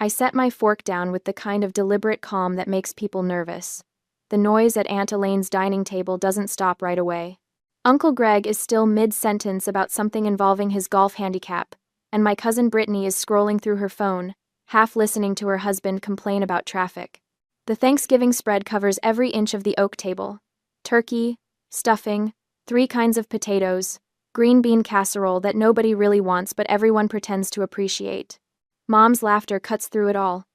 I set my fork down with the kind of deliberate calm that makes people nervous. The noise at Aunt Elaine's dining table doesn't stop right away. Uncle Greg is still mid-sentence about something involving his golf handicap, and my cousin Brittany is scrolling through her phone, half listening to her husband complain about traffic. The Thanksgiving spread covers every inch of the oak table. Turkey, stuffing, 3 kinds of potatoes, green bean casserole that nobody really wants but everyone pretends to appreciate. Mom's laughter cuts through it all.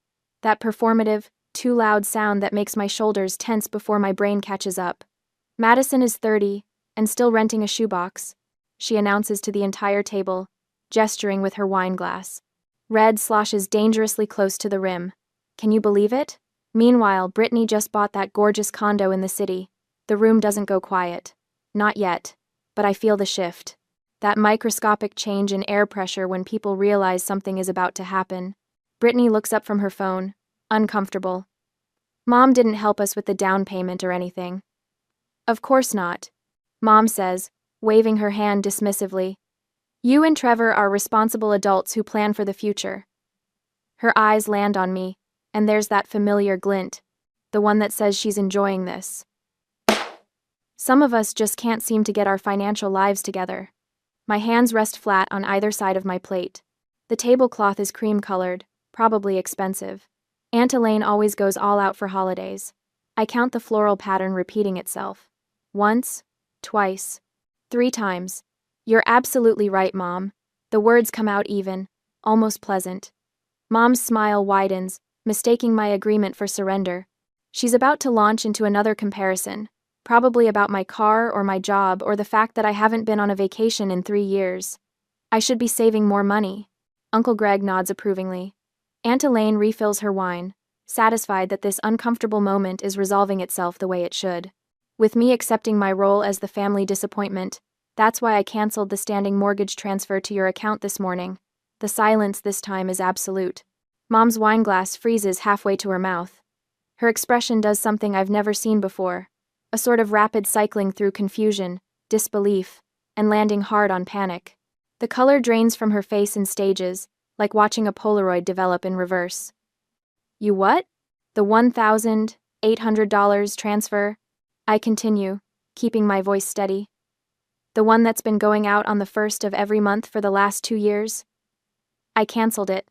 That performative, too loud sound that makes my shoulders tense before my brain catches up. Madison is 30, and still renting a shoebox, she announces to the entire table, gesturing with her wine glass. Red sloshes dangerously close to the rim. Can you believe it? Meanwhile, Brittany just bought that gorgeous condo in the city. The room doesn't go quiet. Not yet. But I feel the shift. That microscopic change in air pressure when people realize something is about to happen. Brittany looks up from her phone, uncomfortable. Mom didn't help us with the down payment or anything. Of course not. Mom says, waving her hand dismissively. You and Trevor are responsible adults who plan for the future. Her eyes land on me, and there's that familiar glint, the one that says she's enjoying this. Some of us just can't seem to get our financial lives together. My hands rest flat on either side of my plate. The tablecloth is cream-colored, probably expensive. Aunt Elaine always goes all out for holidays. I count the floral pattern repeating itself. Once, twice, 3 times. You're absolutely right, Mom. The words come out even, almost pleasant. Mom's smile widens, mistaking my agreement for surrender. She's about to launch into another comparison, probably about my car or my job or the fact that I haven't been on a vacation in 3 years. I should be saving more money. Uncle Greg nods approvingly. Aunt Elaine refills her wine, satisfied that this uncomfortable moment is resolving itself the way it should. With me accepting my role as the family disappointment, that's why I canceled the standing mortgage transfer to your account this morning. The silence this time is absolute. Mom's wine glass freezes halfway to her mouth. Her expression does something I've never seen before, a sort of rapid cycling through confusion, disbelief, and landing hard on panic. The color drains from her face in stages, like watching a Polaroid develop in reverse. You what? The $1,800 transfer? I continue, keeping my voice steady. The one that's been going out on the 1st of every month for the last 2 years? I canceled it.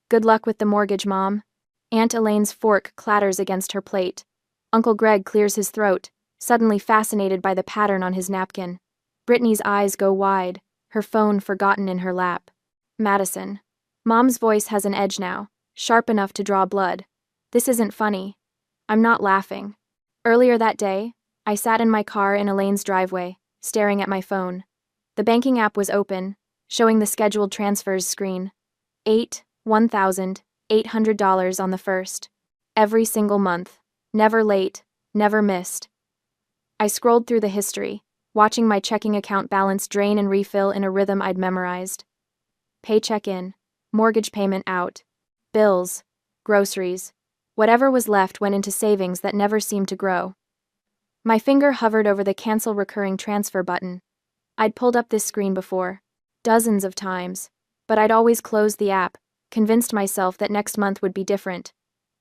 Good luck with the mortgage, Mom. Aunt Elaine's fork clatters against her plate. Uncle Greg clears his throat, suddenly fascinated by the pattern on his napkin. Brittany's eyes go wide, her phone forgotten in her lap. Madison. Mom's voice has an edge now, sharp enough to draw blood. This isn't funny. I'm not laughing. Earlier that day, I sat in my car in Elaine's driveway, staring at my phone. The banking app was open, showing the scheduled transfers screen. $1,800 on the 1st. Every single month. Never late, never missed. I scrolled through the history, watching my checking account balance drain and refill in a rhythm I'd memorized. Paycheck in, mortgage payment out, bills, groceries. Whatever was left went into savings that never seemed to grow. My finger hovered over the cancel recurring transfer button. I'd pulled up this screen before, dozens of times, but I'd always closed the app, convinced myself that next month would be different.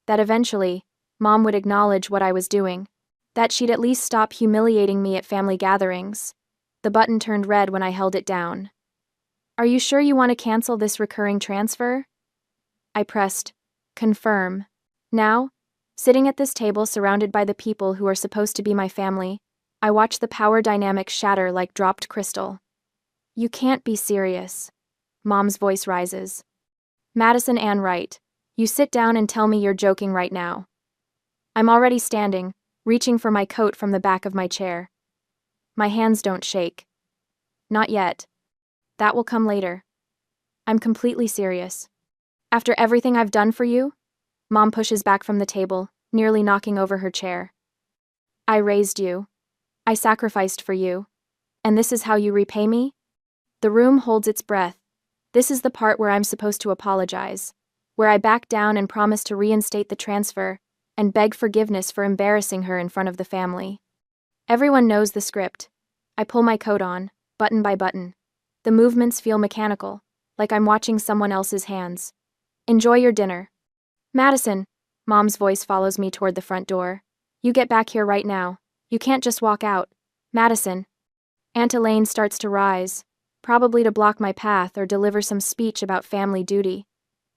That eventually, Mom would acknowledge what I was doing. That she'd at least stop humiliating me at family gatherings. The button turned red when I held it down. Are you sure you want to cancel this recurring transfer? I pressed confirm. Now, sitting at this table surrounded by the people who are supposed to be my family, I watch the power dynamics shatter like dropped crystal. You can't be serious. Mom's voice rises. Madison Ann Wright, you sit down and tell me you're joking right now. I'm already standing, reaching for my coat from the back of my chair. My hands don't shake. Not yet. That will come later. I'm completely serious. After everything I've done for you? Mom pushes back from the table, nearly knocking over her chair. I raised you. I sacrificed for you. And this is how you repay me? The room holds its breath. This is the part where I'm supposed to apologize, where I back down and promise to reinstate the transfer, and beg forgiveness for embarrassing her in front of the family. Everyone knows the script. I pull my coat on, button by button. The movements feel mechanical, like I'm watching someone else's hands. Enjoy your dinner. Madison, Mom's voice follows me toward the front door. You get back here right now. You can't just walk out. Madison. Aunt Elaine starts to rise, probably to block my path or deliver some speech about family duty.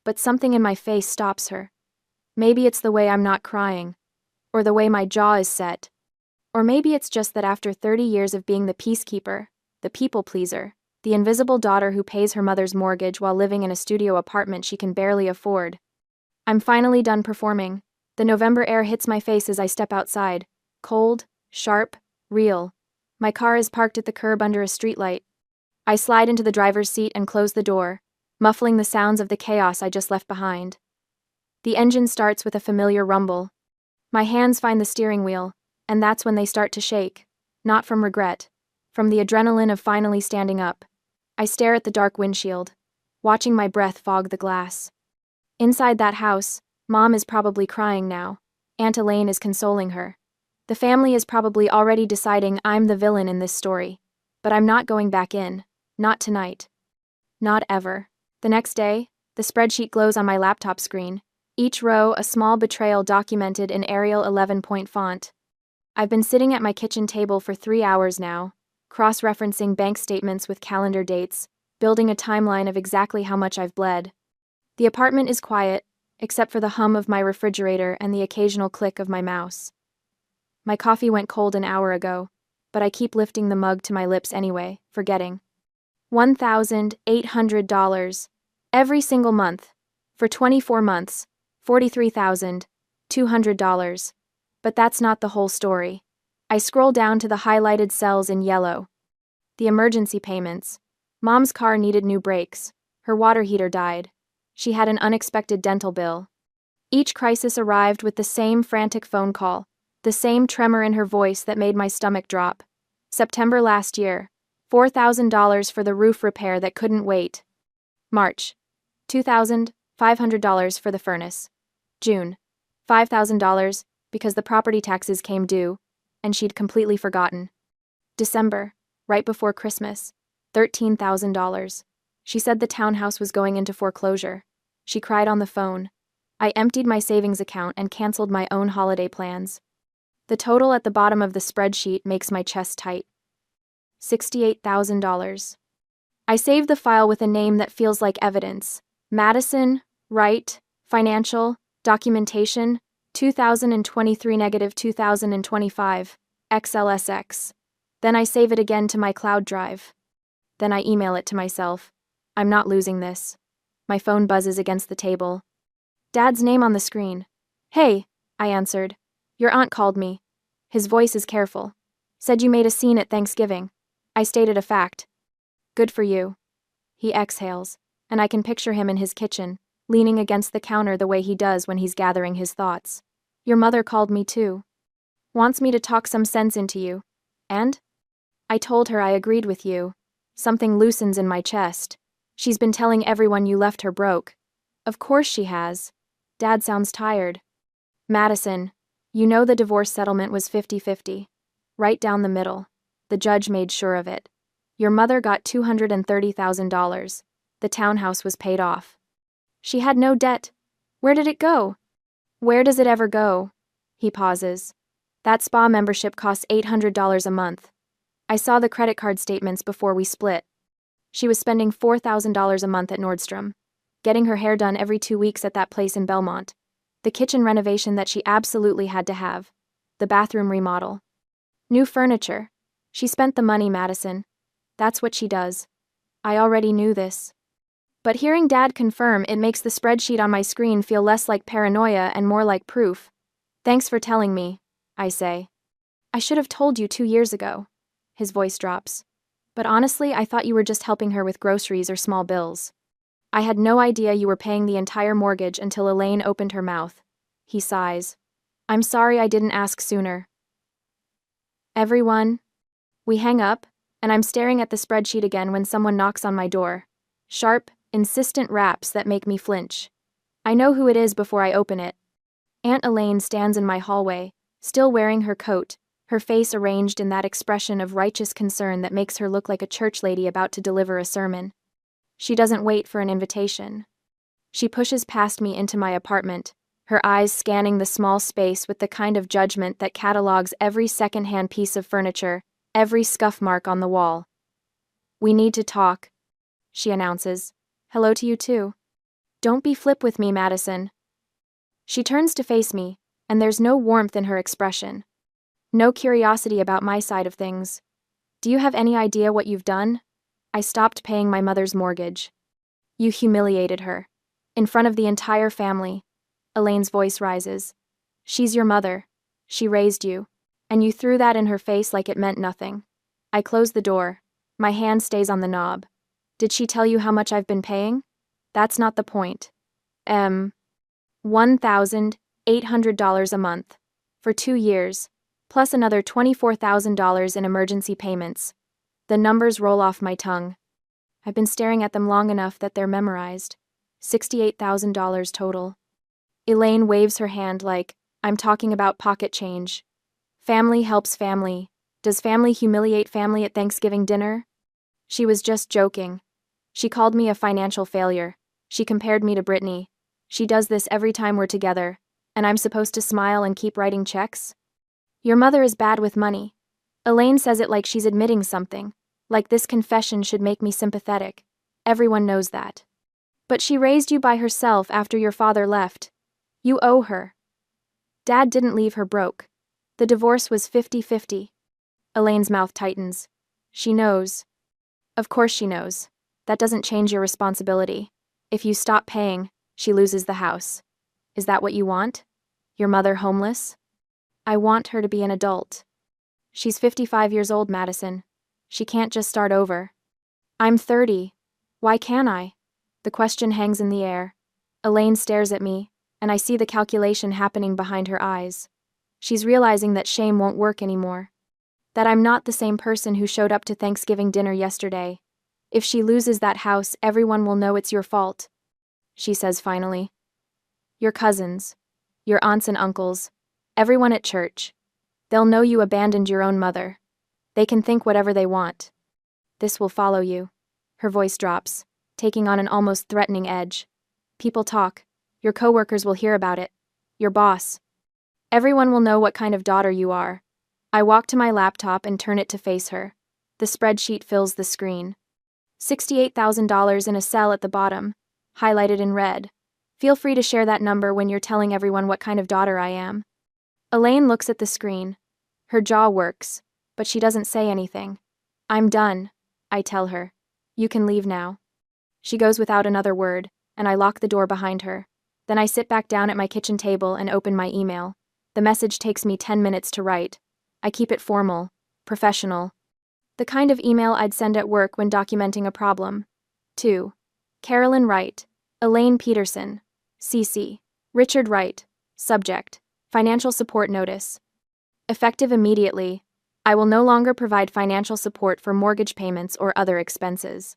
But something in my face stops her. Maybe it's the way I'm not crying, or the way my jaw is set. Or maybe it's just that after 30 years of being the peacekeeper, the people pleaser, the invisible daughter who pays her mother's mortgage while living in a studio apartment she can barely afford. I'm finally done performing. The November air hits my face as I step outside. Cold, sharp, real. My car is parked at the curb under a streetlight. I slide into the driver's seat and close the door, muffling the sounds of the chaos I just left behind. The engine starts with a familiar rumble. My hands find the steering wheel, and that's when they start to shake. Not from regret, from the adrenaline of finally standing up. I stare at the dark windshield, watching my breath fog the glass. Inside that house, Mom is probably crying now. Aunt Elaine is consoling her. The family is probably already deciding I'm the villain in this story. But I'm not going back in. Not tonight. Not ever. The next day, the spreadsheet glows on my laptop screen. Each row a small betrayal documented in Arial 11-point font. I've been sitting at my kitchen table for 3 hours now, cross-referencing bank statements with calendar dates, building a timeline of exactly how much I've bled. The apartment is quiet, except for the hum of my refrigerator and the occasional click of my mouse. My coffee went cold an hour ago, but I keep lifting the mug to my lips anyway, forgetting. $1,800. Every single month. For 24 months. $43,200. But that's not the whole story. I scroll down to the highlighted cells in yellow. The emergency payments. Mom's car needed new brakes. Her water heater died. She had an unexpected dental bill. Each crisis arrived with the same frantic phone call, the same tremor in her voice that made my stomach drop. September last year, $4,000 for the roof repair that couldn't wait. March, $2,500 for the furnace. June, $5,000 because the property taxes came due, and she'd completely forgotten. December, right before Christmas, $13,000. She said the townhouse was going into foreclosure. She cried on the phone. I emptied my savings account and canceled my own holiday plans. The total at the bottom of the spreadsheet makes my chest tight. $68,000. I saved the file with a name that feels like evidence. Madison, Wright, Financial, Documentation, 2023-2025, XLSX. Then I save it again to my cloud drive. Then I email it to myself. I'm not losing this. My phone buzzes against the table. Dad's name on the screen. Hey, I answered. Your aunt called me. His voice is careful. Said you made a scene at Thanksgiving. I stated a fact. Good for you. He exhales, and I can picture him in his kitchen, leaning against the counter the way he does when he's gathering his thoughts. Your mother called me too. Wants me to talk some sense into you. And? I told her I agreed with you. Something loosens in my chest. She's been telling everyone you left her broke. Of course she has. Dad sounds tired. Madison, you know the divorce settlement was 50-50. Right down the middle. The judge made sure of it. Your mother got $230,000. The townhouse was paid off. She had no debt. Where did it go? Where does it ever go? He pauses. That spa membership costs $800 a month. I saw the credit card statements before we split. She was spending $4,000 a month at Nordstrom, getting her hair done every 2 weeks at that place in Belmont, the kitchen renovation that she absolutely had to have, the bathroom remodel. New furniture. She spent the money, Madison. That's what she does. I already knew this. But hearing Dad confirm it makes the spreadsheet on my screen feel less like paranoia and more like proof. Thanks for telling me, I say. I should have told you 2 years ago. His voice drops. But honestly, I thought you were just helping her with groceries or small bills. I had no idea you were paying the entire mortgage until Elaine opened her mouth. He sighs. I'm sorry I didn't ask sooner. Everyone. We hang up, and I'm staring at the spreadsheet again when someone knocks on my door. Sharp, insistent raps that make me flinch. I know who it is before I open it. Aunt Elaine stands in my hallway, still wearing her coat, her face arranged in that expression of righteous concern that makes her look like a church lady about to deliver a sermon. She doesn't wait for an invitation. She pushes past me into my apartment, her eyes scanning the small space with the kind of judgment that catalogs every second-hand piece of furniture, every scuff mark on the wall. "We need to talk," she announces. "Hello to you too." "Don't be flip with me, Madison." She turns to face me, and there's no warmth in her expression. No curiosity about my side of things. "Do you have any idea what you've done?" "I stopped paying my mother's mortgage." "You humiliated her. In front of the entire family." Elaine's voice rises. "She's your mother. She raised you. And you threw that in her face like it meant nothing." I close the door. My hand stays on the knob. "Did she tell you how much I've been paying?" "That's not the point. $1,800 a month. For 2 years. Plus another $24,000 in emergency payments." The numbers roll off my tongue. I've been staring at them long enough that they're memorized. $68,000 total. Elaine waves her hand like, I'm talking about pocket change. Family helps family. Does family humiliate family at Thanksgiving dinner? She was just joking. She called me a financial failure. She compared me to Brittany. She does this every time we're together, and I'm supposed to smile and keep writing checks? Your mother is bad with money. Elaine says it like she's admitting something, like this confession should make me sympathetic. Everyone knows that. But she raised you by herself after your father left. You owe her. Dad didn't leave her broke. The divorce was 50-50. Elaine's mouth tightens. She knows. Of course she knows. That doesn't change your responsibility. If you stop paying, she loses the house. Is that what you want? Your mother homeless? I want her to be an adult. She's 55 years old, Madison. She can't just start over. I'm 30. Why can't I? The question hangs in the air. Elaine stares at me, and I see the calculation happening behind her eyes. She's realizing that shame won't work anymore. That I'm not the same person who showed up to Thanksgiving dinner yesterday. If she loses that house, everyone will know it's your fault. She says finally. Your cousins, your aunts and uncles, everyone at church. They'll know you abandoned your own mother. They can think whatever they want. This will follow you. Her voice drops, taking on an almost threatening edge. People talk. Your coworkers will hear about it. Your boss. Everyone will know what kind of daughter you are. I walk to my laptop and turn it to face her. The spreadsheet fills the screen. $68,000 in a cell at the bottom, highlighted in red. Feel free to share that number when you're telling everyone what kind of daughter I am. Elaine looks at the screen. Her jaw works, but she doesn't say anything. I'm done, I tell her. You can leave now. She goes without another word, and I lock the door behind her. Then I sit back down at my kitchen table and open my email. The message takes me 10 minutes to write. I keep it formal, professional. The kind of email I'd send at work when documenting a problem. 2. Carolyn Wright, Elaine Peterson, CC. Richard Wright, subject, financial support notice. Effective immediately. I will no longer provide financial support for mortgage payments or other expenses.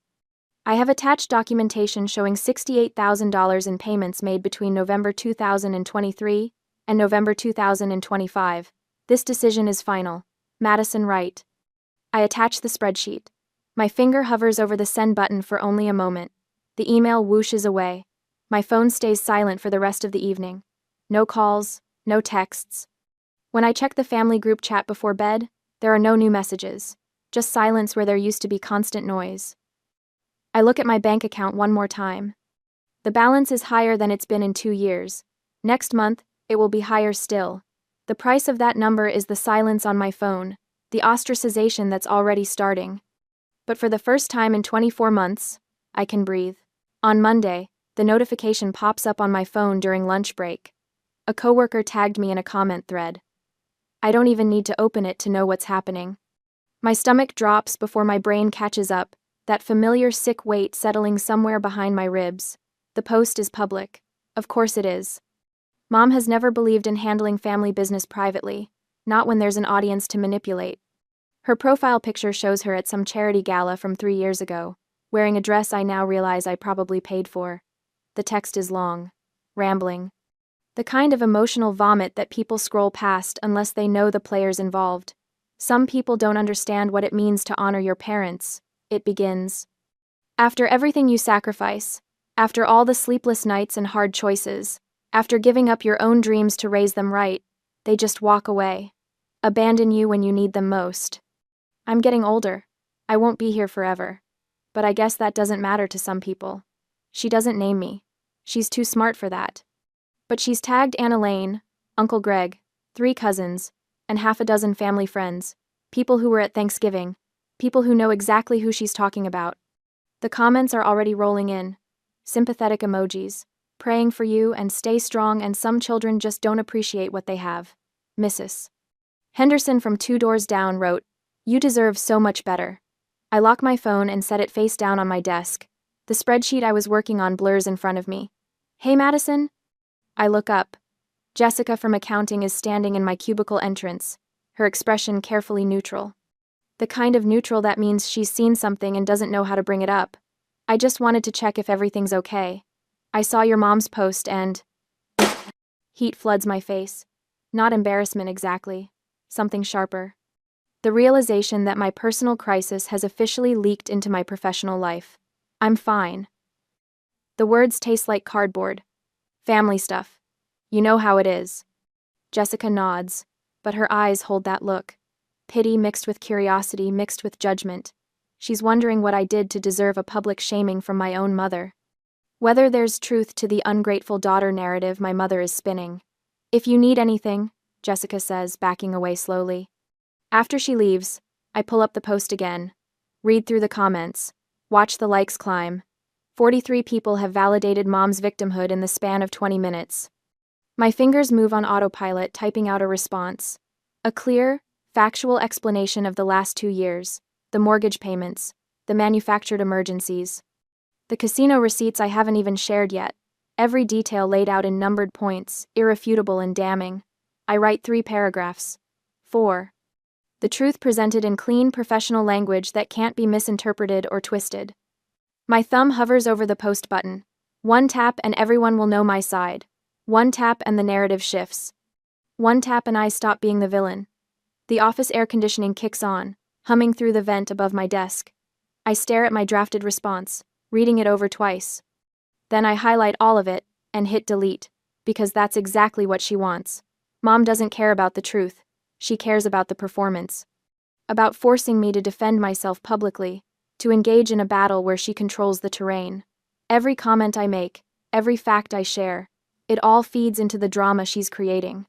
I have attached documentation showing $68,000 in payments made between November 2023 and November 2025. This decision is final. Madison Wright. I attach the spreadsheet. My finger hovers over the send button for only a moment. The email whooshes away. My phone stays silent for the rest of the evening. No calls, no texts. When I check the family group chat before bed, there are no new messages. Just silence where there used to be constant noise. I look at my bank account one more time. The balance is higher than it's been in 2 years. Next month, it will be higher still. The price of that number is the silence on my phone, the ostracization that's already starting. But for the first time in 24 months, I can breathe. On Monday, the notification pops up on my phone during lunch break. A coworker tagged me in a comment thread. I don't even need to open it to know what's happening. My stomach drops before my brain catches up, that familiar sick weight settling somewhere behind my ribs. The post is public. Of course it is. Mom has never believed in handling family business privately, not when there's an audience to manipulate. Her profile picture shows her at some charity gala from 3 years ago, wearing a dress I now realize I probably paid for. The text is long, rambling. The kind of emotional vomit that people scroll past unless they know the players involved. Some people don't understand what it means to honor your parents. It begins. After everything you sacrifice, After all the sleepless nights and hard choices, after giving up your own dreams to raise them right, they just walk away. Abandon you when you need them most. I'm getting older. I won't be here forever. But I guess that doesn't matter to some people. She doesn't name me. She's too smart for that. But she's tagged Anna Lane, Uncle Greg, 3 cousins, and half a dozen family friends, people who were at Thanksgiving, people who know exactly who she's talking about. The comments are already rolling in. Sympathetic emojis, praying for you and stay strong, and some children just don't appreciate what they have. Mrs. Henderson from 2 doors down wrote, "You deserve so much better." I lock my phone and set it face down on my desk. The spreadsheet I was working on blurs in front of me. "Hey, Madison?" I look up. Jessica from accounting is standing in my cubicle entrance, her expression carefully neutral. The kind of neutral that means she's seen something and doesn't know how to bring it up. "I just wanted to check if everything's okay. I saw your mom's post and..." Heat floods my face. Not embarrassment exactly. Something sharper. The realization that my personal crisis has officially leaked into my professional life. I'm fine. The words taste like cardboard. Family stuff. You know how it is. Jessica nods, but her eyes hold that look. Pity mixed with curiosity, mixed with judgment. She's wondering what I did to deserve a public shaming from my own mother. Whether there's truth to the ungrateful daughter narrative my mother is spinning. "If you need anything," Jessica says, backing away slowly. After she leaves, I pull up the post again, read through the comments, watch the likes climb. 43 people have validated mom's victimhood in the span of 20 minutes. My fingers move on autopilot, typing out a response. A clear, factual explanation of the last 2 years, the mortgage payments, the manufactured emergencies. The casino receipts I haven't even shared yet. Every detail laid out in numbered points, irrefutable and damning. I write 3 paragraphs. 4. The truth presented in clean, professional language that can't be misinterpreted or twisted. My thumb hovers over the post button. 1 tap and everyone will know my side. 1 tap and the narrative shifts. 1 tap and I stop being the villain. The office air conditioning kicks on, humming through the vent above my desk. I stare at my drafted response, reading it over twice. Then I highlight all of it and hit delete, because that's exactly what she wants. Mom doesn't care about the truth. She cares about the performance. About forcing me to defend myself publicly, to engage in a battle where she controls the terrain. Every comment I make, every fact I share, it all feeds into the drama she's creating.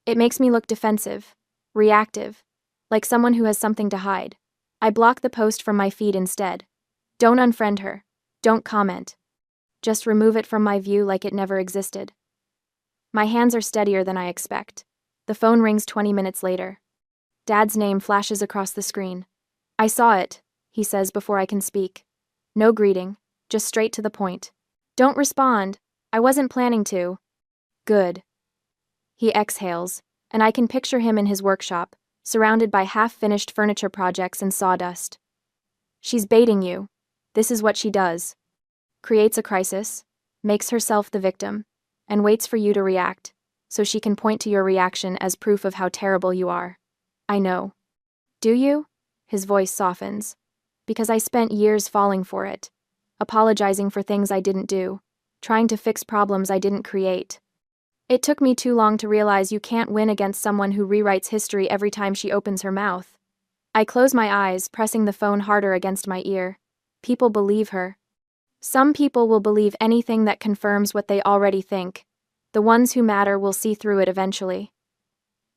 It makes me look defensive, reactive, like someone who has something to hide. I block the post from my feed instead. Don't unfriend her. Don't comment. Just remove it from my view like it never existed. My hands are steadier than I expect. The phone rings 20 minutes later. Dad's name flashes across the screen. "I saw it," he says before I can speak. No greeting, just straight to the point. "Don't respond. I wasn't planning to." "Good." He exhales, and I can picture him in his workshop, surrounded by half-finished furniture projects and sawdust. "She's baiting you. This is what she does. Creates a crisis, makes herself the victim, and waits for you to react, so she can point to your reaction as proof of how terrible you are. I know." "Do you?" His voice softens. "Because I spent years falling for it, apologizing for things I didn't do, trying to fix problems I didn't create. It took me too long to realize you can't win against someone who rewrites history every time she opens her mouth." I close my eyes, pressing the phone harder against my ear. People believe her. Some people will believe anything that confirms what they already think. The ones who matter will see through it eventually.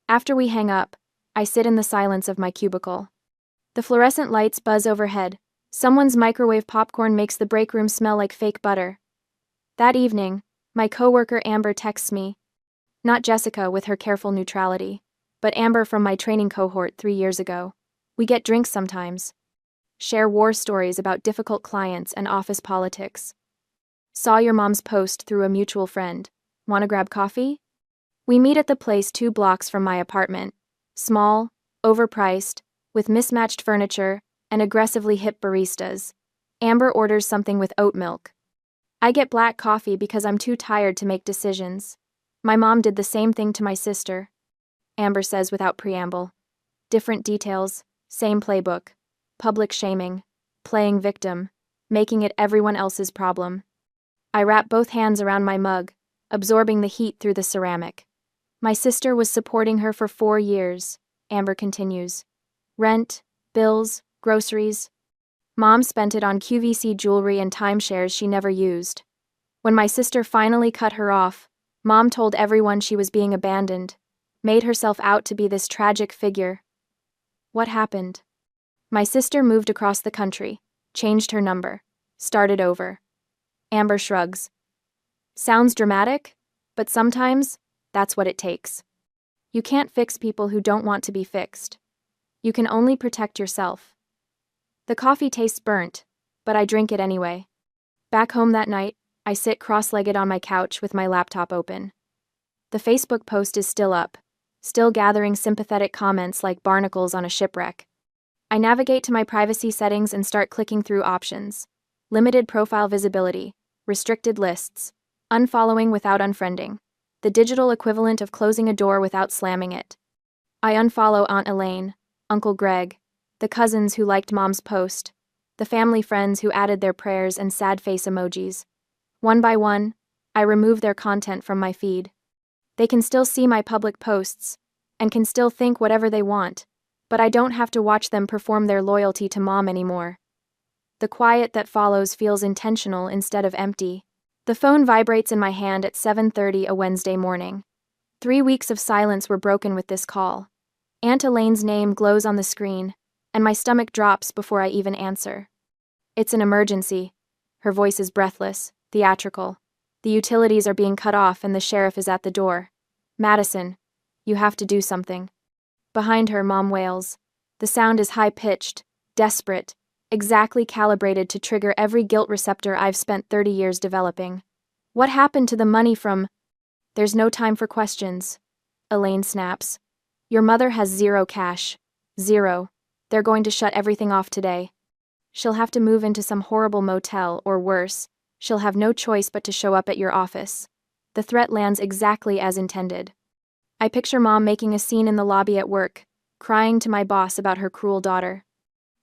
After we hang up, I sit in the silence of my cubicle. The fluorescent lights buzz overhead. Someone's microwave popcorn makes the break room smell like fake butter. That evening, my coworker Amber texts me. Not Jessica with her careful neutrality, but Amber from my training cohort 3 years ago. We get drinks sometimes. Share war stories about difficult clients and office politics. "Saw your mom's post through a mutual friend. Want to grab coffee?" We meet at the place 2 blocks from my apartment. Small, overpriced, with mismatched furniture and aggressively hip baristas. Amber orders something with oat milk. I get black coffee because I'm too tired to make decisions. My mom did the same thing to my sister. Amber says without preamble. Different details, same playbook. Public shaming, playing victim, making it everyone else's problem. I wrap both hands around my mug, absorbing the heat through the ceramic. My sister was supporting her for 4 years, Amber continues. Rent, bills, groceries. Mom spent it on QVC jewelry and timeshares she never used. When my sister finally cut her off, Mom told everyone she was being abandoned, made herself out to be this tragic figure. What happened? My sister moved across the country, changed her number, started over. Amber shrugs. Sounds dramatic, but sometimes that's what it takes. You can't fix people who don't want to be fixed. You can only protect yourself. The coffee tastes burnt, but I drink it anyway. Back home that night, I sit cross-legged on my couch with my laptop open. The Facebook post is still up, still gathering sympathetic comments like barnacles on a shipwreck. I navigate to my privacy settings and start clicking through options. Limited profile visibility, restricted lists, unfollowing without unfriending, the digital equivalent of closing a door without slamming it. I unfollow Aunt Elaine, Uncle Greg, the cousins who liked Mom's post, the family friends who added their prayers and sad face emojis. One by one, I remove their content from my feed. They can still see my public posts, and can still think whatever they want, but I don't have to watch them perform their loyalty to Mom anymore. The quiet that follows feels intentional instead of empty. The phone vibrates in my hand at 7:30 a Wednesday morning. 3 weeks of silence were broken with this call. Aunt Elaine's name glows on the screen, and my stomach drops before I even answer. It's an emergency. Her voice is breathless, theatrical. The utilities are being cut off and the sheriff is at the door. Madison, you have to do something. Behind her, Mom wails. The sound is high-pitched, desperate, exactly calibrated to trigger every guilt receptor I've spent 30 years developing. What happened to the money from... There's no time for questions. Elaine snaps. Your mother has 0 cash. 0. They're going to shut everything off today. She'll have to move into some horrible motel, or worse, she'll have no choice but to show up at your office. The threat lands exactly as intended. I picture Mom making a scene in the lobby at work, crying to my boss about her cruel daughter.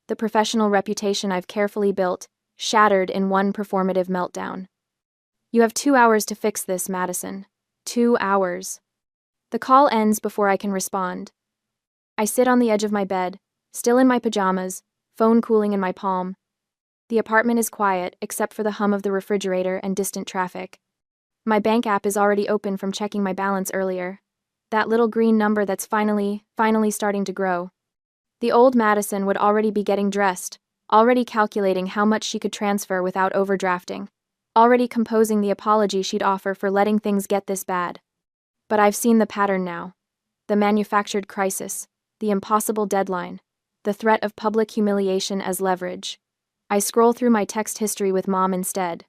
The professional reputation I've carefully built, shattered in one performative meltdown. You have 2 hours to fix this, Madison. 2 hours. The call ends before I can respond. I sit on the edge of my bed, still in my pajamas, phone cooling in my palm. The apartment is quiet, except for the hum of the refrigerator and distant traffic. My bank app is already open from checking my balance earlier. That little green number that's finally starting to grow. The old Madison would already be getting dressed, already calculating how much she could transfer without overdrafting, already composing the apology she'd offer for letting things get this bad. But I've seen the pattern now. The manufactured crisis, the impossible deadline, the threat of public humiliation as leverage. I scroll through my text history with Mom instead.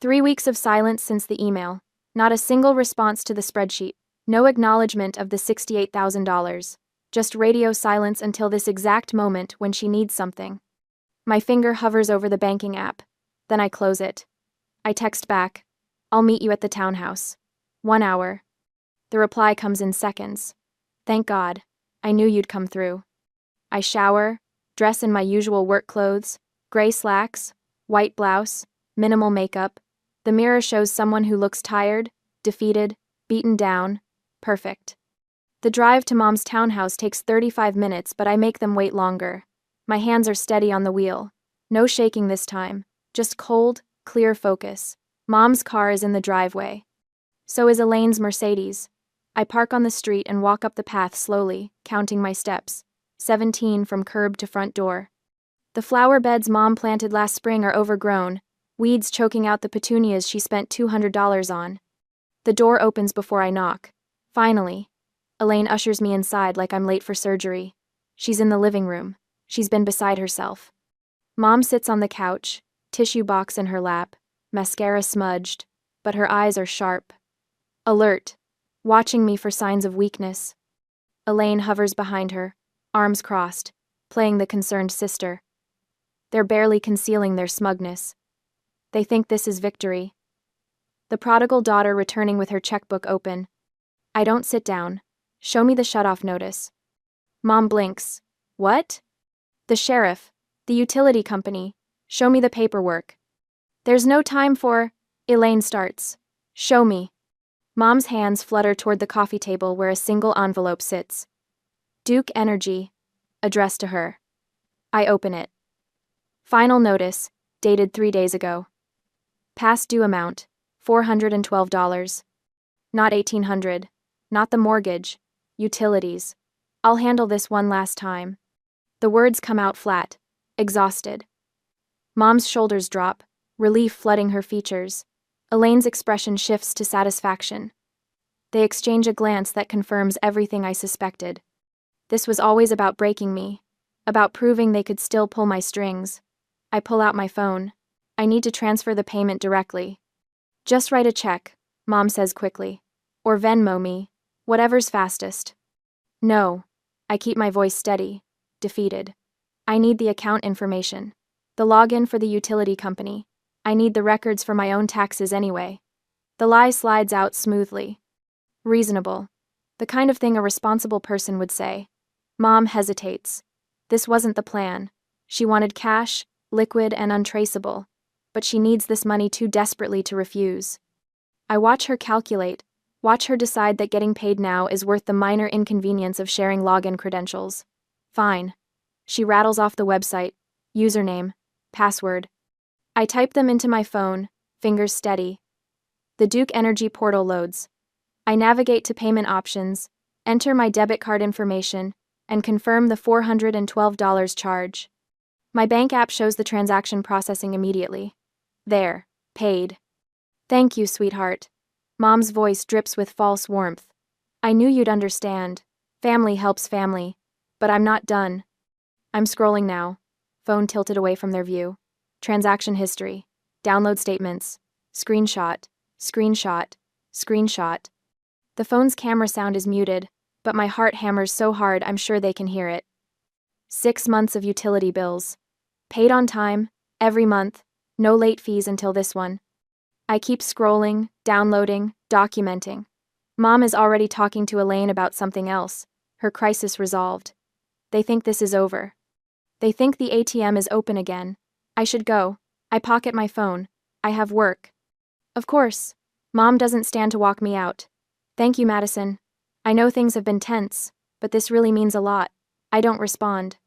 3 weeks of silence since the email, not a single response to the spreadsheet, no acknowledgement of the $68,000, just radio silence until this exact moment when she needs something. My finger hovers over the banking app, then I close it. I text back, I'll meet you at the townhouse. 1 hour. The reply comes in seconds. Thank God, I knew you'd come through. I shower, dress in my usual work clothes, gray slacks, white blouse, minimal makeup. The mirror shows someone who looks tired, defeated, beaten down. Perfect. The drive to Mom's townhouse takes 35 minutes, but I make them wait longer. My hands are steady on the wheel. No shaking this time, just cold, clear focus. Mom's car is in the driveway. So is Elaine's Mercedes. I park on the street and walk up the path slowly, counting my steps. 17 from curb to front door. The flower beds Mom planted last spring are overgrown, weeds choking out the petunias she spent $200 on. The door opens before I knock. Finally. Elaine ushers me inside like I'm late for surgery. She's in the living room. She's been beside herself. Mom sits on the couch, tissue box in her lap, mascara smudged, but her eyes are sharp. Alert, watching me for signs of weakness. Elaine hovers behind her, arms crossed, playing the concerned sister. They're barely concealing their smugness. They think this is victory. The prodigal daughter returning with her checkbook open. I don't sit down. Show me the shut-off notice. Mom blinks. What? The sheriff. The utility company. Show me the paperwork. There's no time for... Elaine starts. Show me. Mom's hands flutter toward the coffee table where a single envelope sits. Duke Energy. Addressed to her. I open it. Final notice, dated 3 days ago. Past due amount, $412. Not $1,800. Not the mortgage. Utilities. I'll handle this one last time. The words come out flat, exhausted. Mom's shoulders drop, relief flooding her features. Elaine's expression shifts to satisfaction. They exchange a glance that confirms everything I suspected. This was always about breaking me, about proving they could still pull my strings. I pull out my phone. I need to transfer the payment directly. Just write a check, Mom says quickly. Or Venmo me, whatever's fastest. No. I keep my voice steady, defeated. I need the account information. The login for the utility company. I need the records for my own taxes anyway. The lie slides out smoothly. Reasonable. The kind of thing a responsible person would say. Mom hesitates. This wasn't the plan. She wanted cash, liquid and untraceable. But she needs this money too desperately to refuse. I watch her calculate, watch her decide that getting paid now is worth the minor inconvenience of sharing login credentials. Fine. She rattles off the website, username, password. I type them into my phone, fingers steady. The Duke Energy portal loads. I navigate to payment options, enter my debit card information, and confirm the $412 charge. My bank app shows the transaction processing immediately. There, paid. Thank you, sweetheart. Mom's voice drips with false warmth. I knew you'd understand. Family helps family. But I'm not done. I'm scrolling now. Phone tilted away from their view. Transaction history. Download statements. Screenshot. Screenshot. Screenshot. The phone's camera sound is muted, but my heart hammers so hard I'm sure they can hear it. 6 months of utility bills. Paid on time, every month, no late fees until this one. I keep scrolling, downloading, documenting. Mom is already talking to Elaine about something else, her crisis resolved. They think this is over. They think the ATM is open again. I should go. I pocket my phone. I have work. Of course. Mom doesn't stand to walk me out. Thank you, Madison. I know things have been tense, but this really means a lot. I don't respond.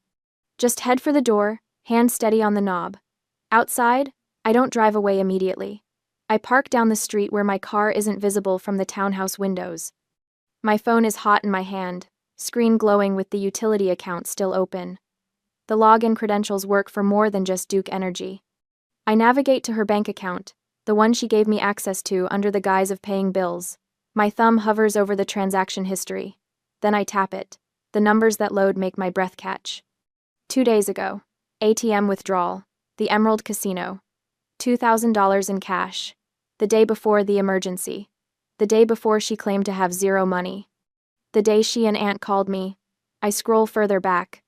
Just head for the door, hand steady on the knob. Outside, I don't drive away immediately. I park down the street where my car isn't visible from the townhouse windows. My phone is hot in my hand, screen glowing with the utility account still open. The login credentials work for more than just Duke Energy. I navigate to her bank account, the one she gave me access to under the guise of paying bills. My thumb hovers over the transaction history. Then I tap it. The numbers that load make my breath catch. 2 days ago. ATM withdrawal. The Emerald Casino. $2,000 in cash. The day before the emergency. The day before she claimed to have zero money. The day she and Aunt called me. I scroll further back.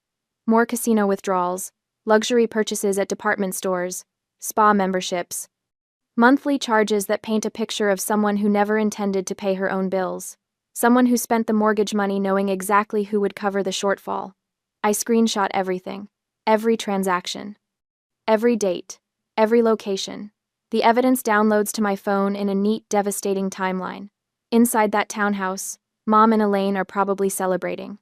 More casino withdrawals. Luxury purchases at department stores. Spa memberships. Monthly charges that paint a picture of someone who never intended to pay her own bills. Someone who spent the mortgage money knowing exactly who would cover the shortfall. I screenshot everything. Every transaction. Every date. Every location. The evidence downloads to my phone in a neat, devastating timeline. Inside that townhouse, Mom and Elaine are probably celebrating.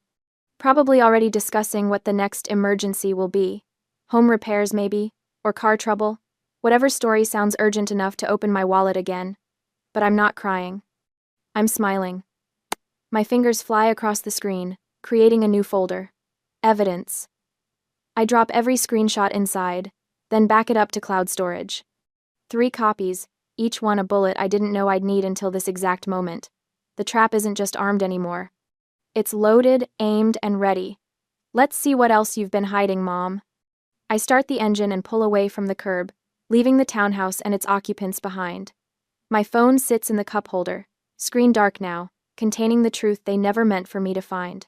Probably already discussing what the next emergency will be. Home repairs, maybe, or car trouble. Whatever story sounds urgent enough to open my wallet again. But I'm not crying. I'm smiling. My fingers fly across the screen, creating a new folder. Evidence. I drop every screenshot inside, then back it up to cloud storage. 3 copies, each one a bullet I didn't know I'd need until this exact moment. The trap isn't just armed anymore. It's loaded, aimed, and ready. Let's see what else you've been hiding, Mom. I start the engine and pull away from the curb, leaving the townhouse and its occupants behind. My phone sits in the cup holder, screen dark now, containing the truth they never meant for me to find.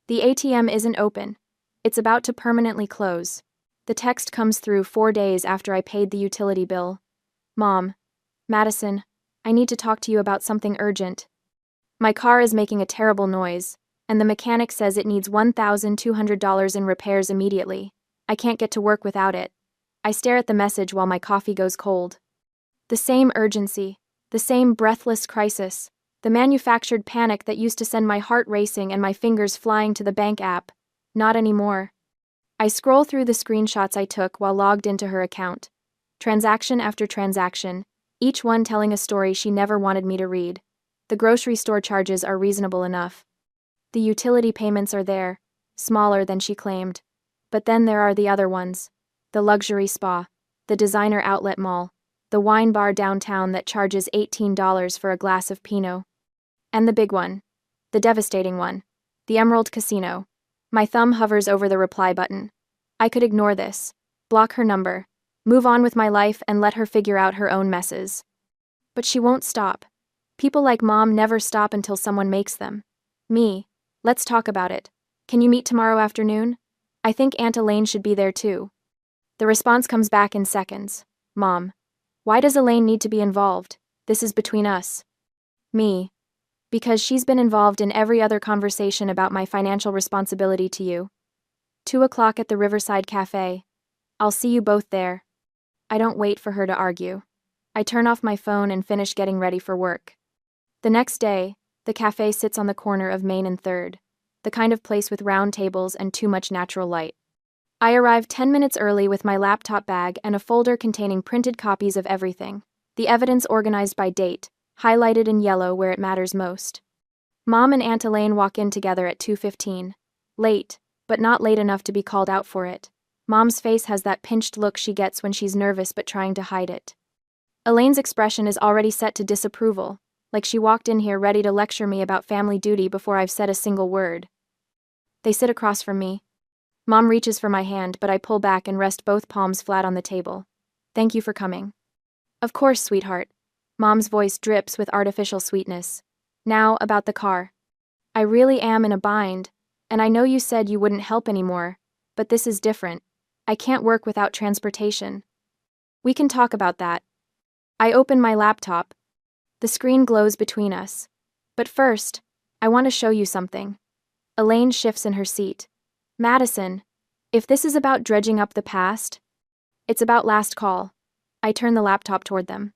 The ATM isn't open. It's about to permanently close. The text comes through 4 days after I paid the utility bill. Mom, Madison, I need to talk to you about something urgent. My car is making a terrible noise, and the mechanic says it needs $1,200 in repairs immediately. I can't get to work without it. I stare at the message while my coffee goes cold. The same urgency, the same breathless crisis, the manufactured panic that used to send my heart racing and my fingers flying to the bank app. Not anymore. I scroll through the screenshots I took while logged into her account. Transaction after transaction, each one telling a story she never wanted me to read. The grocery store charges are reasonable enough. The utility payments are there, smaller than she claimed. But then there are the other ones. The luxury spa, the designer outlet mall, the wine bar downtown that charges $18 for a glass of Pinot. And the big one. The devastating one. The Emerald Casino. My thumb hovers over the reply button. I could ignore this, block her number, move on with my life and let her figure out her own messes. But she won't stop. People like Mom never stop until someone makes them. Me. Let's talk about it. Can you meet tomorrow afternoon? I think Aunt Elaine should be there too. The response comes back in seconds. Mom. Why does Elaine need to be involved? This is between us. Me. Because she's been involved in every other conversation about my financial responsibility to you. 2:00 at the Riverside Cafe. I'll see you both there. I don't wait for her to argue. I turn off my phone and finish getting ready for work. The next day, the cafe sits on the corner of Main and 3rd, the kind of place with round tables and too much natural light. I arrived 10 minutes early with my laptop bag and a folder containing printed copies of everything, the evidence organized by date, highlighted in yellow where it matters most. Mom and Aunt Elaine walk in together at 2:15. Late, but not late enough to be called out for it. Mom's face has that pinched look she gets when she's nervous but trying to hide it. Elaine's expression is already set to disapproval, like she walked in here ready to lecture me about family duty before I've said a single word. They sit across from me. Mom reaches for my hand, but I pull back and rest both palms flat on the table. Thank you for coming. Of course, sweetheart. Mom's voice drips with artificial sweetness. Now, about the car. I really am in a bind, and I know you said you wouldn't help anymore, but this is different. I can't work without transportation. We can talk about that. I open my laptop. The screen glows between us. But first, I want to show you something. Elaine shifts in her seat. Madison, if this is about dredging up the past, it's about last call. I turn the laptop toward them.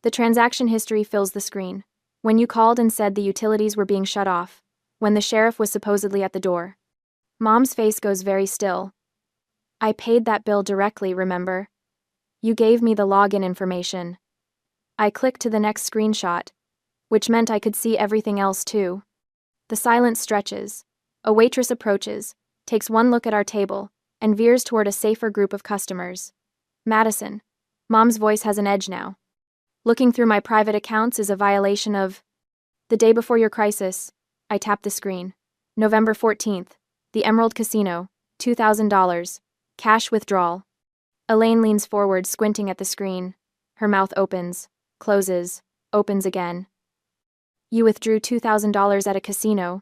The transaction history fills the screen. When you called and said the utilities were being shut off. When the sheriff was supposedly at the door. Mom's face goes very still. I paid that bill directly, remember? You gave me the login information. I clicked to the next screenshot, which meant I could see everything else too. The silence stretches. A waitress approaches, takes one look at our table, and veers toward a safer group of customers. Madison. Mom's voice has an edge now. Looking through my private accounts is a violation of... The day before your crisis. I tap the screen. November 14th. The Emerald Casino. $2,000. Cash withdrawal. Elaine leans forward, squinting at the screen. Her mouth opens, closes, opens again. You withdrew $2,000 at a casino.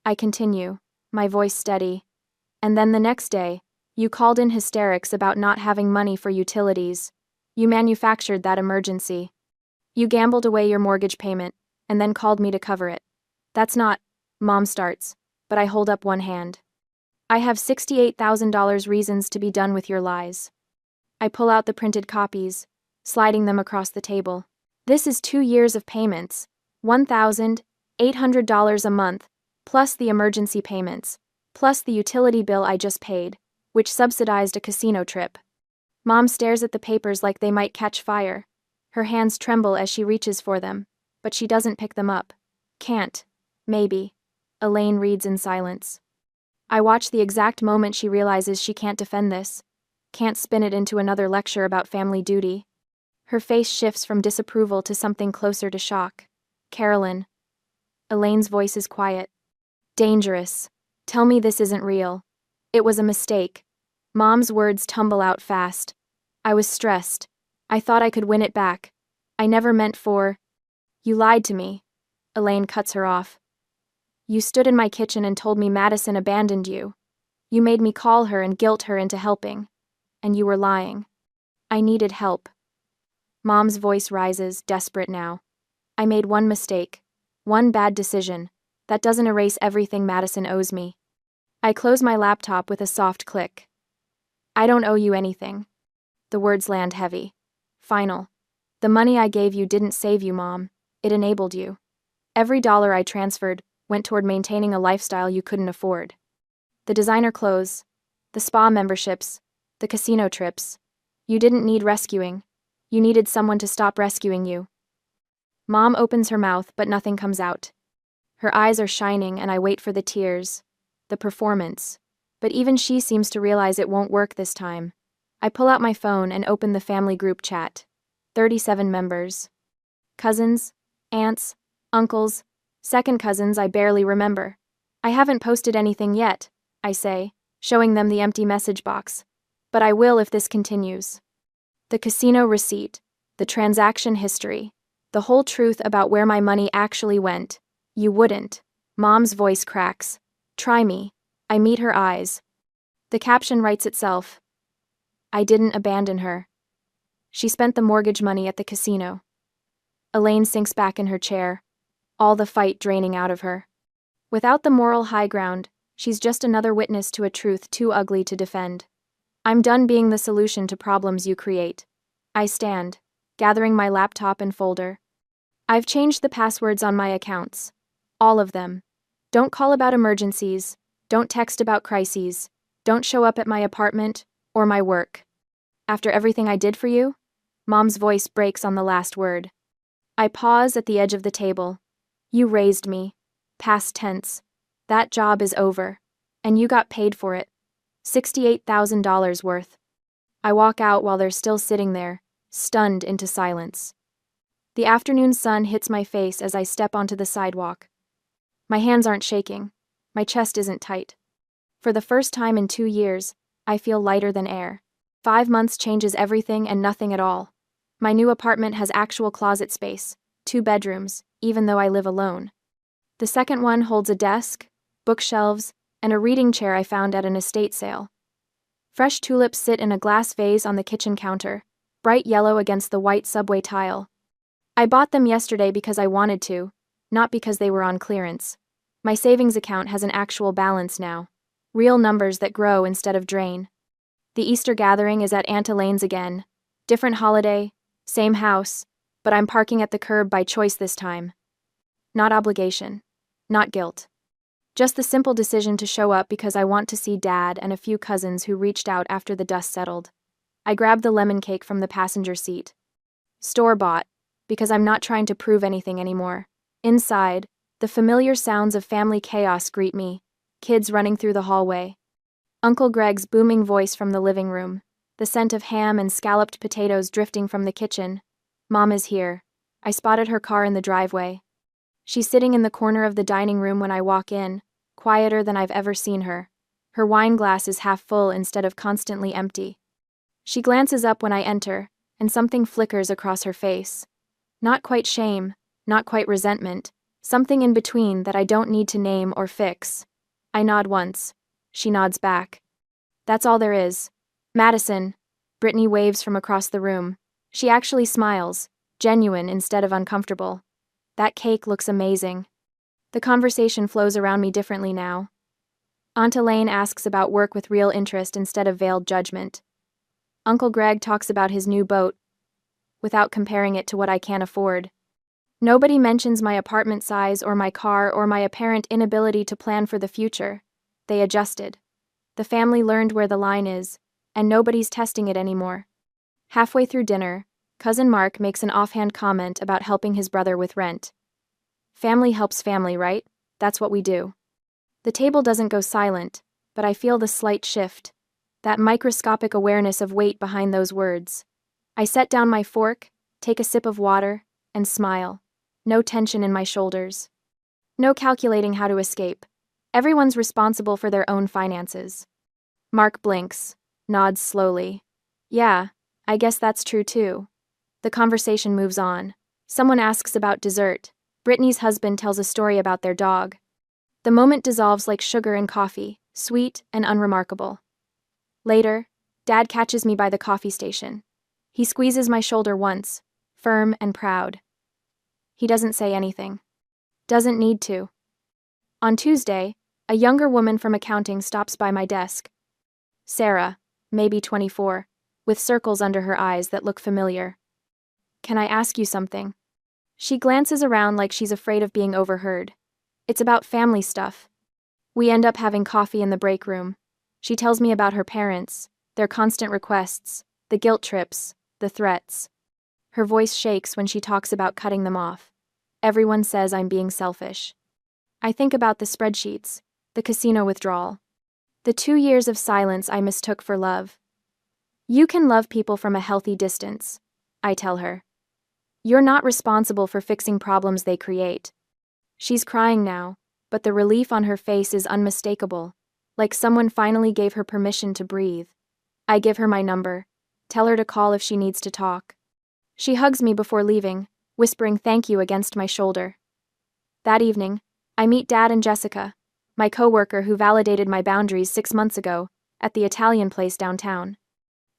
I continue, my voice steady. And then the next day, you called in hysterics about not having money for utilities. You manufactured that emergency. You gambled away your mortgage payment, and then called me to cover it. That's not... Mom starts, but I hold up one hand. I have $68,000 reasons to be done with your lies. I pull out the printed copies, sliding them across the table. This is 2 years of payments, $1,800 a month, plus the emergency payments, plus the utility bill I just paid, which subsidized a casino trip. Mom stares at the papers like they might catch fire. Her hands tremble as she reaches for them, but she doesn't pick them up. Can't. Maybe. Elaine reads in silence. I watch the exact moment she realizes she can't defend this, can't spin it into another lecture about family duty. Her face shifts from disapproval to something closer to shock. Carolyn. Elaine's voice is quiet. Dangerous. Tell me this isn't real. It was a mistake. Mom's words tumble out fast. I was stressed. I thought I could win it back. I never meant for... You lied to me. Elaine cuts her off. You stood in my kitchen and told me Madison abandoned you. You made me call her and guilt her into helping. And you were lying. I needed help. Mom's voice rises, desperate now. I made one mistake. One bad decision. That doesn't erase everything Madison owes me. I close my laptop with a soft click. I don't owe you anything. The words land heavy. Final. The money I gave you didn't save you, Mom. It enabled you. Every dollar I transferred went toward maintaining a lifestyle you couldn't afford. The designer clothes, the spa memberships, the casino trips. You didn't need rescuing. You needed someone to stop rescuing you. Mom opens her mouth, but nothing comes out. Her eyes are shining, and I wait for the tears, the performance. But even she seems to realize it won't work this time. I pull out my phone and open the family group chat. 37 members. Cousins, aunts, uncles, second cousins I barely remember. I haven't posted anything yet, I say, showing them the empty message box. But I will if this continues. The casino receipt, the transaction history, the whole truth about where my money actually went. You wouldn't. Mom's voice cracks. Try me. I meet her eyes. The caption writes itself. I didn't abandon her. She spent the mortgage money at the casino. Elaine sinks back in her chair, all the fight draining out of her. Without the moral high ground, she's just another witness to a truth too ugly to defend. I'm done being the solution to problems you create. I stand, gathering my laptop and folder. I've changed the passwords on my accounts. All of them. Don't call about emergencies. Don't text about crises. Don't show up at my apartment or my work. After everything I did for you? Mom's voice breaks on the last word. I pause at the edge of the table. You raised me. Past tense. That job is over. And you got paid for it. $68,000 worth. I walk out while they're still sitting there, stunned into silence. The afternoon sun hits my face as I step onto the sidewalk. My hands aren't shaking. My chest isn't tight. For the first time in 2 years, I feel lighter than air. 5 months changes everything and nothing at all. My new apartment has actual closet space, 2 bedrooms, even though I live alone. The second one holds a desk, bookshelves, and a reading chair I found at an estate sale. Fresh tulips sit in a glass vase on the kitchen counter, bright yellow against the white subway tile. I bought them yesterday because I wanted to, not because they were on clearance. My savings account has an actual balance now. Real numbers that grow instead of drain. The Easter gathering is at Aunt Elaine's again. Different holiday, same house, but I'm parking at the curb by choice this time. Not obligation. Not guilt. Just the simple decision to show up because I want to see Dad and a few cousins who reached out after the dust settled. I grab the lemon cake from the passenger seat. Store-bought, because I'm not trying to prove anything anymore. Inside, the familiar sounds of family chaos greet me, kids running through the hallway. Uncle Greg's booming voice from the living room, the scent of ham and scalloped potatoes drifting from the kitchen. Mom is here. I spotted her car in the driveway. She's sitting in the corner of the dining room when I walk in, quieter than I've ever seen her. Her wine glass is half full instead of constantly empty. She glances up when I enter, and something flickers across her face. Not quite shame, not quite resentment, something in between that I don't need to name or fix. I nod once. She nods back. That's all there is. Madison. Brittany waves from across the room. She actually smiles, genuine instead of uncomfortable. That cake looks amazing. The conversation flows around me differently now. Aunt Elaine asks about work with real interest instead of veiled judgment. Uncle Greg talks about his new boat, without comparing it to what I can't afford. Nobody mentions my apartment size or my car or my apparent inability to plan for the future. They adjusted. The family learned where the line is, and nobody's testing it anymore. Halfway through dinner, Cousin Mark makes an offhand comment about helping his brother with rent. Family helps family, right? That's what we do. The table doesn't go silent, but I feel the slight shift, that microscopic awareness of weight behind those words. I set down my fork, take a sip of water, and smile. No tension in my shoulders. No calculating how to escape. Everyone's responsible for their own finances. Mark blinks, nods slowly. Yeah, I guess that's true too. The conversation moves on. Someone asks about dessert. Brittany's husband tells a story about their dog. The moment dissolves like sugar in coffee, sweet and unremarkable. Later, Dad catches me by the coffee station. He squeezes my shoulder once, firm and proud. He doesn't say anything. Doesn't need to. On Tuesday, a younger woman from accounting stops by my desk. Sarah, maybe 24, with circles under her eyes that look familiar. Can I ask you something? She glances around like she's afraid of being overheard. It's about family stuff. We end up having coffee in the break room. She tells me about her parents, their constant requests, the guilt trips, the threats. Her voice shakes when she talks about cutting them off. Everyone says I'm being selfish. I think about the spreadsheets, the casino withdrawal, the 2 years of silence I mistook for love. You can love people from a healthy distance, I tell her. You're not responsible for fixing problems they create. She's crying now, but the relief on her face is unmistakable, like someone finally gave her permission to breathe. I give her my number, tell her to call if she needs to talk. She hugs me before leaving, whispering thank you against my shoulder. That evening, I meet Dad and Jessica, my coworker who validated my boundaries 6 months ago, at the Italian place downtown.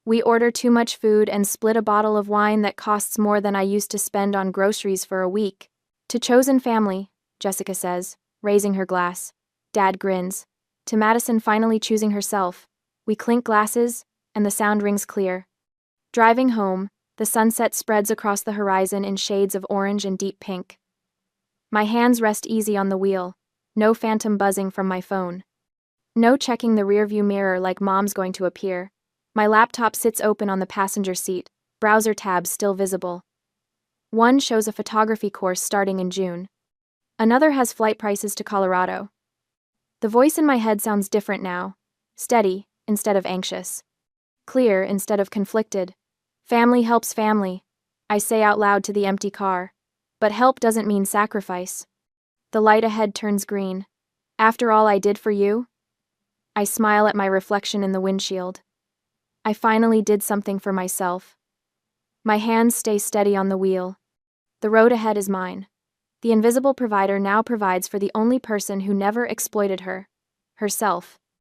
We order too much food and split a bottle of wine that costs more than I used to spend on groceries for a week. To chosen family, Jessica says, raising her glass. Dad grins. To Madison finally choosing herself. We clink glasses, and the sound rings clear. Driving home, the sunset spreads across the horizon in shades of orange and deep pink. My hands rest easy on the wheel, no phantom buzzing from my phone. No checking the rearview mirror like Mom's going to appear. My laptop sits open on the passenger seat, browser tabs still visible. One shows a photography course starting in June. Another has flight prices to Colorado. The voice in my head sounds different now. Steady, instead of anxious. Clear, instead of conflicted. Family helps family, I say out loud to the empty car. But help doesn't mean sacrifice. The light ahead turns green. After all I did for you? I smile at my reflection in the windshield. I finally did something for myself. My hands stay steady on the wheel. The road ahead is mine. The invisible provider now provides for the only person who never exploited her, herself.